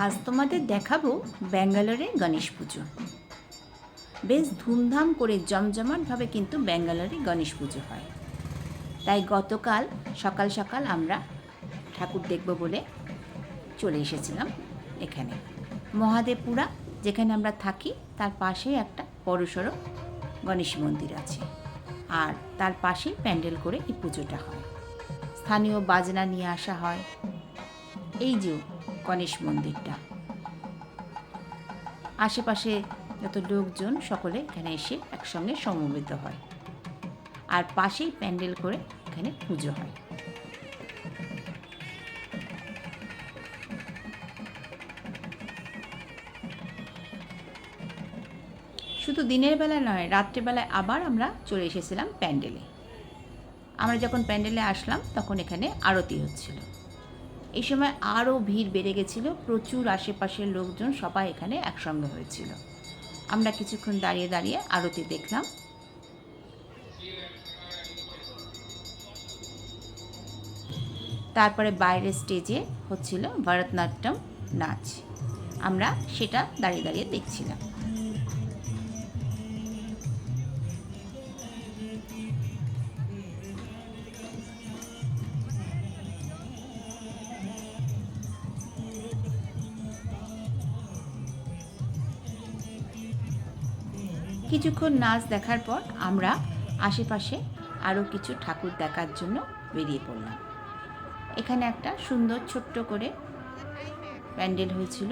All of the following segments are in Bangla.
আজ তোমাদের দেখাবো ব্যাঙ্গালোরে গণেশ পুজো। বেশ ধুমধাম করে জমজমাটভাবে কিন্তু ব্যাঙ্গালোরে গণেশ পুজো হয়। তাই গতকাল সকাল সকাল আমরা ঠাকুর দেখব বলে চলে এসেছিলাম এখানে মহাদেবপুরা, যেখানে আমরা থাকি তার পাশেই একটা বড়সড় গণেশ মন্দির আছে, আর তার পাশেই প্যান্ডেল করে এই পুজোটা হয়। স্থানীয় বাজনা নিয়ে আসা হয়। এই যে গণেশ মন্দিরটা, আশেপাশে যত লোকজন সকলে এখানে এসে একসঙ্গে সমবেত হয়, আর পাশেই প্যান্ডেল করে এখানে পুজো হয়। শুধু দিনের বেলা নয়, রাত্রেবেলায় আবার আমরা চলে এসেছিলাম প্যান্ডেলে। আমরা যখন প্যান্ডেলে আসলাম তখন এখানে আরতি হচ্ছিল। এই সময় আরও ভিড় বেড়ে গেছিল, প্রচুর আশেপাশের লোকজন সবাই এখানে একসঙ্গে হয়েছিল। আমরা কিছুক্ষণ দাঁড়িয়ে দাঁড়িয়ে আরতি দেখলাম। তারপরে বাইরের স্টেজে হচ্ছিল ভরতনাট্যম নাচ, আমরা সেটা দাঁড়িয়ে দাঁড়িয়ে দেখছিলাম। কিছুক্ষণ নাচ দেখার পর আমরা আশেপাশে আরও কিছু ঠাকুর দেখার জন্য বেরিয়ে পড়লাম। এখানে একটা সুন্দর ছোট্ট করে প্যান্ডেল হয়েছিল,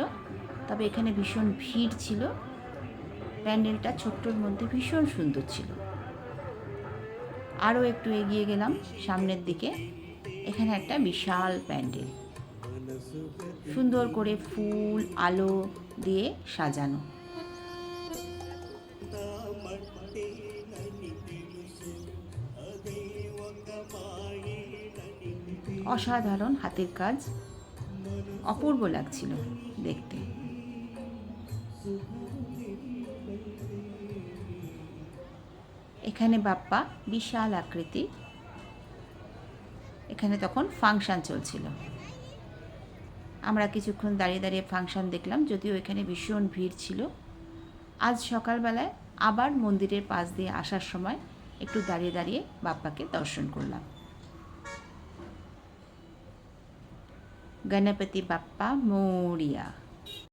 তবে এখানে ভীষণ ভিড় ছিল। প্যান্ডেলটা ছোট্টর মধ্যে ভীষণ সুন্দর ছিল। আরও একটু এগিয়ে গেলাম সামনের দিকে, এখানে একটা বিশাল প্যান্ডেল, সুন্দর করে ফুল আলো দিয়ে সাজানো। অসাধারণ হাতের কাজ, অপূর্ব লাগছিল দেখতে। এখানে বাপ্পা বিশাল আকৃতি। এখানে তখন ফাংশন চলছিল। আমরা কিছুক্ষণ দাঁড়িয়ে দাঁড়িয়ে ফাংশন দেখলাম, যদিও এখানে ভীষণ ভিড় ছিল। আজ সকালবেলায় আবার মন্দিরের পাশ দিয়ে আসার সময় একটু দাঁড়িয়ে দাঁড়িয়ে বাপ্পাকে দর্শন করলাম। গণপতি বাপ্পা মোরিয়া।